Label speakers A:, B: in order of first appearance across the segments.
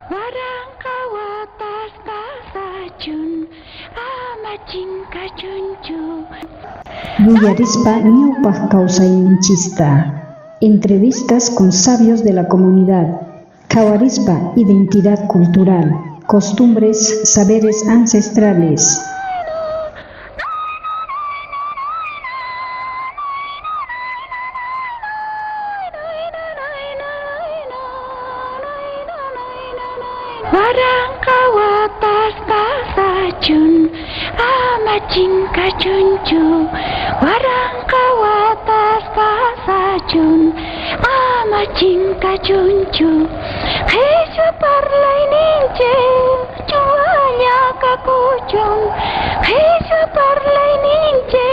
A: Barang kawatas kasajun amacin kacuncu.
B: Villarispa ñawpaq kawsayninchista. Entrevistas con sabios de la comunidad. Kawarispa identidad cultural, costumbres, saberes ancestrales.
A: Barang kawatas kasajun amacin kacuncu. Barang kawatas kasajun amacin kacuncu. Hesa parlay ninche chuanya kakuchun. Hesa parlay ninche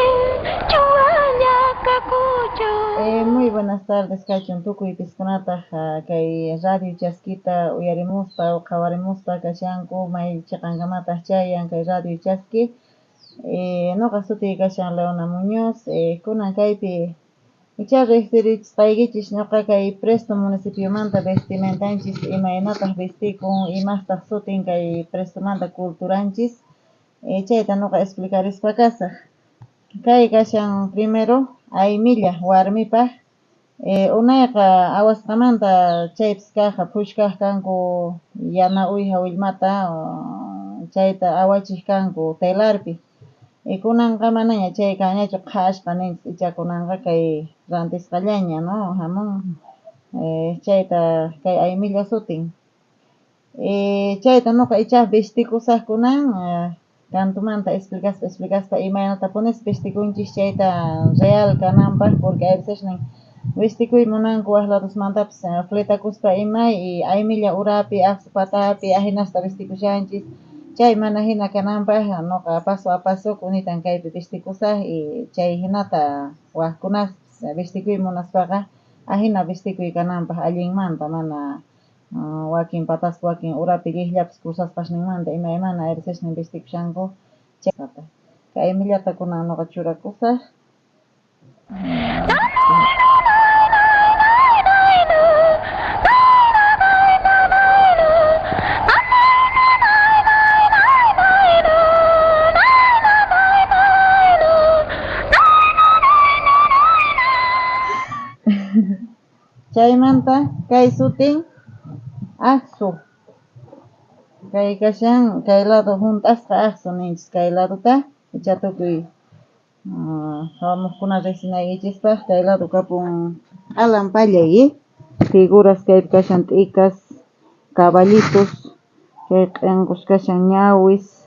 A: chuanya kakuchun.
C: Muy buenas tardes, kachun tukuy piskunata kay radio Chasquita uyarimuspa qhawarimuspa kashanku may chaqankamata chayan kay radio Chasqui. Nuqa suti kashan Leona Muñoz, kunan kaypi icha riqsirichisqaykichis ñuqa kay Presto municipio-manta vestimentanchis imaynataq vestikun imaqtaq sutin kay Prestomanta culturanchis, chayta nuqa explicarispa kasaq. Kay kashan primero Aymilla warmipaq, unayqa awasqamanta chaypis kaqa phushkaq kanku yana uyha willmata, chayta awachiq kanku telarpi. Kunanqa manaña chay kañachu qhashqa ninchis icha kunanqa kay rantisqallaña, no, hamun, chayta kay Aymilla sutin. Chayta nuqa icha vestikusaq kunan, cantumanta explicaspa imaynatapunis vestikunchis chayta real kananpaq, porque a veces nin vestikuy munanku waq ladosmantapis fletakuspa imay y Aymilla urapi, aqsu patapi ahinasta vestikushanchis. Chay mana hina kananpaq nuqa paso a paso kunitan kaypi vestikusaq y chay hinata waqkunas vestikuy munaspaqa ahina vestikuy kananpaq allinmanta, mana wakin patas wakin urapi llikllapis kursasqashninmanta imaymana a veces nin vestikushanku chaysata. Kay Aymillata kunan nuqa churakusaq. Chaymanta kay sutin aqsu. Kay kashan kay lado hunt'asqa aqsu ninchis kay ladota icha tukuy hawamuqkuna riqsinaykichispa kay lado kapun alan pallay, figuras kaypi kashan t'ika's, caballitos, kay q'inqus kashan ñawis,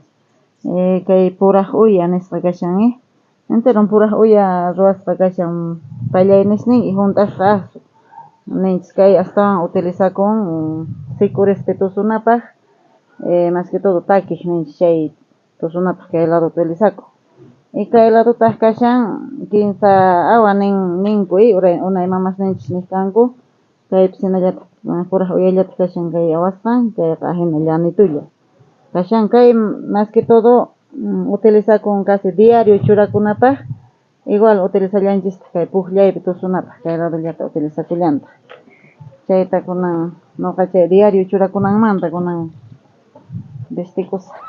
C: kay puraq uya nisqa kashan, enteron puraq uya ruwasqa kashan pallay nisnin y hunt'asqa aqsu ninchis. Kay astawan utilizakun sicurispi tusunapaq, mas que todo takiq ninchis chay tusunapaq kay lado utilizakun. Y kay ladotaq kashan kinsa awa ninkuy unay mamas ninchis nisqanku, kaypis hinallataq puraq uyallataq kashan kay awasqan, kayqa ahina llanitulla. Kashan kay mas que todo utilizakun casi diario churakunapaq, igual utilizallanchis kay puqllaypi tusunapaq kay ladollata utilizakullantaq. Chayta kunan nuqa chay diario churakunanmanta kunan vestikusaq.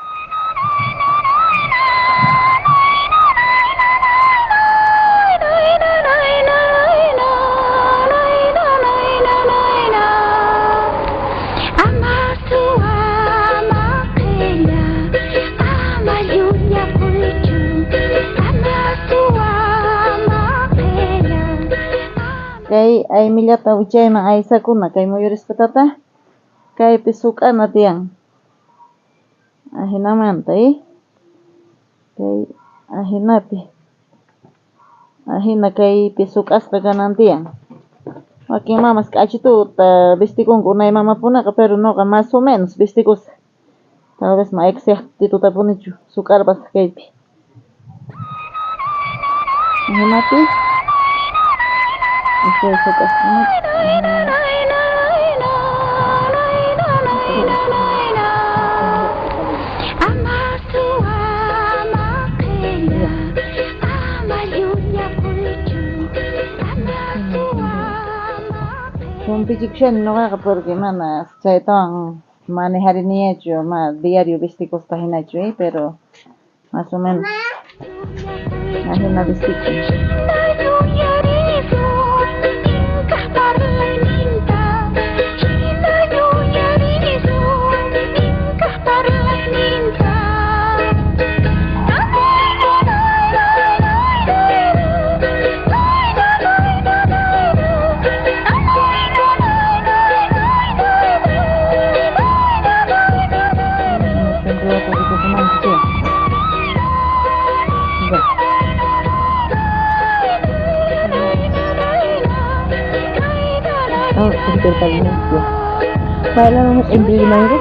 C: Kay Aymillata uchayman aysakuna kay muyurispatata kaypi suq'ana tiyan ahinamanta, kay ahinapi ahina kaypi suq'asqa kanan tiyan. Wakin mamas k'achituta vestikunku unay mamapunaqa, pero nuqa más o menos vestikusaq. Tal vez ma exaqtitutapunichu suq'arpasaq kaypi. Ahinapi chay suq'asqanata Humpichikushan nuqaqa porque mana chaytawan manejar ni hecho, más diario vesticos página hecho, pero más o menos. Imagina vesticos.
D: Bailan en Bilmango.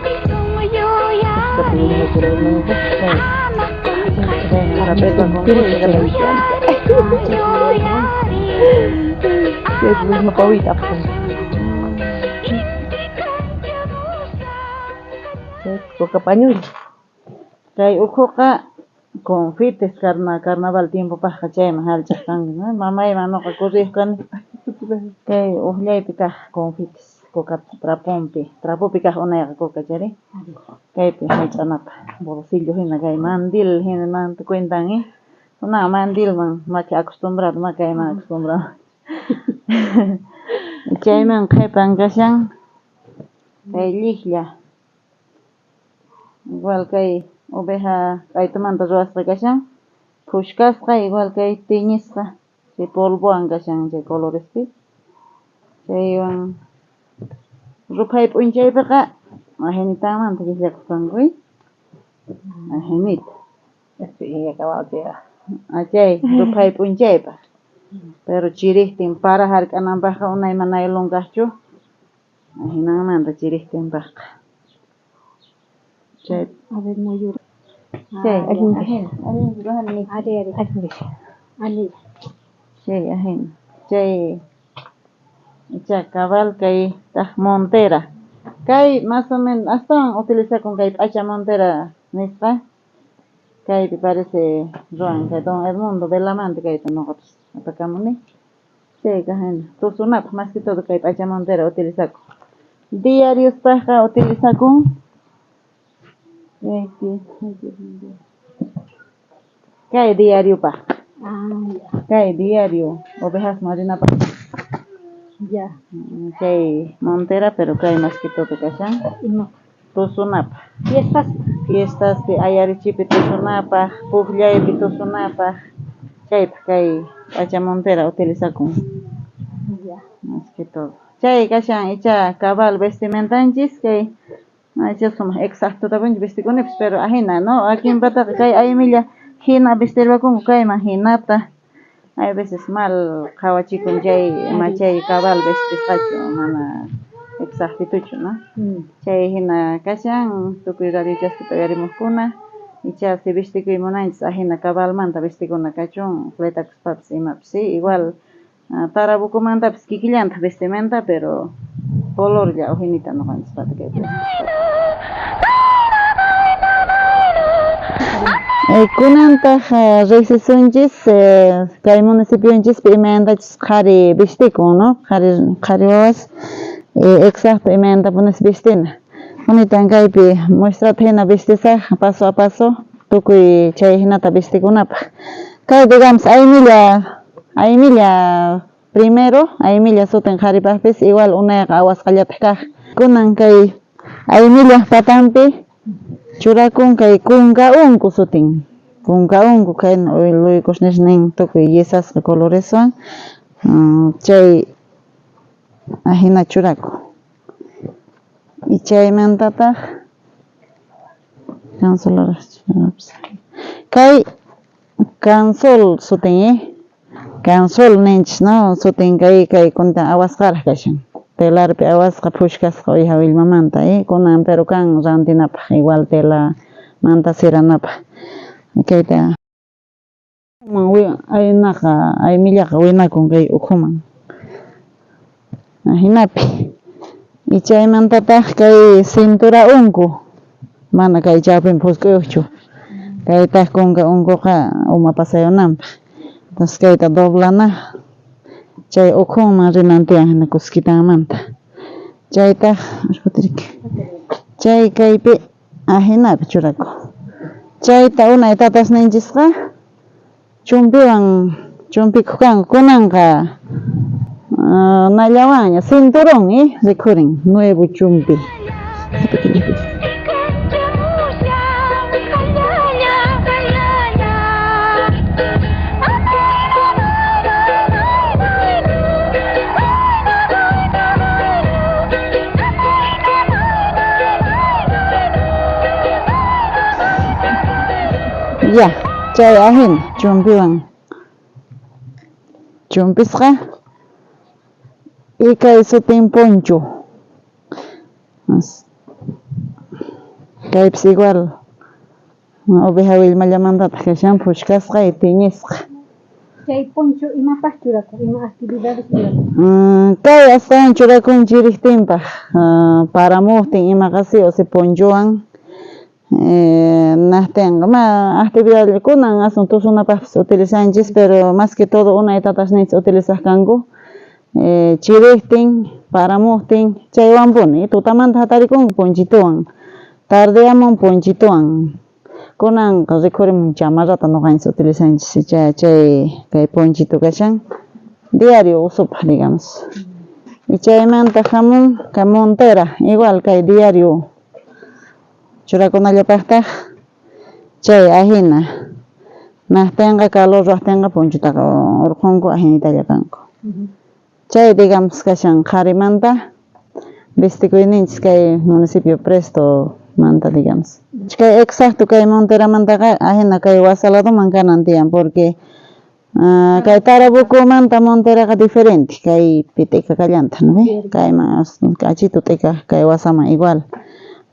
C: Kay ujuqa confites carnaval tiempo paqa chayman halch'aqkanki mamay manoqa kurriqkani kay uqllaypi kaq confites kukata trapupi kaq unayqa kuka chari kaypi haych'anapaq bolsillo hina kay mandil hina manta cuentanki una mandilman maki acostumbrado makayman acostumbrado chayman qhipan kashan kay lliqlla igual kay oveja kaytamanta ruwasqa kashan phushkasqa igual kay tiñisqa chay polvowan kashan chay colorespi chaywan ruphay p'unchaypiqa ahinitanmanta lliqllakusqankuy ahinita chay ruphay p'unchaypaq pero chiriqtin para hark'ananpaqqa unayman naylon kaqchu ahinanmanta chiriqtinpaqqa chay chay ahina chay icha cabal kay taq montera kay más o menos astawan utilizakun kay p'acha montera nisqa kaypi parece ruwan kay Don Edmundo Velamante kayta noqapas apakamuni chayqa hina tusunapaq mas que todo kay p'acha montera utilizakun diariospaqqa utilizakun kay diariopaq kay diario ovejas marinapaq kay montera pero kay mas que todo kashan tusunapaq fiestaspi ayarichipi tusunapaq puqllaypi tusunapaq chaypaq kay p'acha montera utilizakun mas que todo chay kashan icha cabal vestimentanchis kay icha sumaq exactutapunchik vestikunipish pero ahina no aquí en Pataqa kay aymilla hina vestirwakunku kayman hinata hay veces mal qhawachikun chay chay cabal vestisqachu mana exactituchu no chay hina kashan tukuy radio chaskita uyarimuqkuna icha si vestikuy munanchis ahina cabalmanta vestikuna kachun fletakuspapas imapas sí igual tarabukumantapis kikillantaq vestimenta pero colorlla uhinita noqanchispata kaypi kunantaq riqsisunchis kay municipionchis imantachis qhari vestikun no qhari wawas exacto imantapunis vestina unitan kaypi muestrata hina vestisaq paso a paso tukuy chay hinata vestikunapaq kay digamos aymilla primero aymilla sutin qharipaqpis igual unayqa awasqallataq kaq kunan kay aymilla patanpi churakun kay kunka unku sutin kunka unku kay uykush nin tukuy yesasqa coloreswan chay ahina churaku y chaymantataq kay cansol sutin cansol ninchis no sutin kay kunta awasqaraq kashan telarpi awasqa phushkasqa uyaha willmamanta kunan pero kan rantinapaq igual tela manta siranapaq kayta aynaqa aymillaqa winakun kay ukhuman hinapi y chaymantataq kay cintura unku mana kay chawpin phusk'uyuqchu kaytaq kunka unkuqa uma pasayunanpaq entonces kayta doblana chay ukhunman rinan tiyan hina kuskitanmanta chaytaq Chay kaypi ajinapi churaku. Chayta unay tatasninchisqa chumpikuq kanku kunanqa nallawanña cinturón rikhurin nuevo chumpi. Ya, chay ahin chumpiwan chumpisqa kay sutin poncho. Kaypis igual oveja willmallamantata kashan puchkasqa y tiñisqa.
B: Chay poncho imapaq churaku, ima actividades churaku.
C: Kay astawan churakunchik riqtinpaq paramuqtin imaqasi o si ponchowan nahtinqa actividades kunan asuntosunapaqpis utilizanchis, pero más que todo unay tatasnichis utilizaq kanku chiriqtin, paramuqtin chaywanpuni tutamanta hatarikunku ponchituwan, tardeamun ponchituwan kunanqa rikhurimun chamarrata nuqanchis utilizanchis chay kay ponchito kashan diario usupaq digamos. Y chaymanta hamun kay montera igual kay diario churakunallapaqtaq chay ahina nahtinqa calor ruwaqtinqa ponchotaqa urqunku ahinitalla kanku. Chay digamos kashan qarimanta vestikuyninchis kay municipio Presto manta digamos. Kay exacto kay Monteramantaqa ahina kay Wasaladoman kanan tiyan porque kay Tarabucumanta Monteraqa diferente kay pit'ika kallanta ¿no ve? Kay mas kachito t'ika kay Wasaman igual.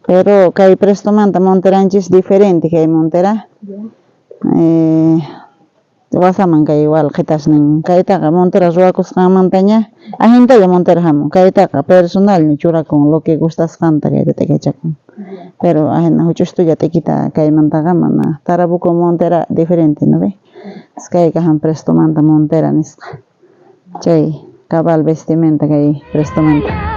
C: Pero kay Prestomanta Monteranchis diferente kay Montera. Wasaman kay igual qhitashnin kaytaqa Montera ruwakusqanmantaña ahintalla Montera hamun kaytaqa personalña churakun lo que gustasqanta kayta t'ikachakun. Pero ahina huch'ustulla t'ikita kaymantaqa mana Tarabuco Montera diferente ¿no ve? Kayqa han Prestomanta Montera nisqa. Chay cabal vestimenta kay Prestomanta.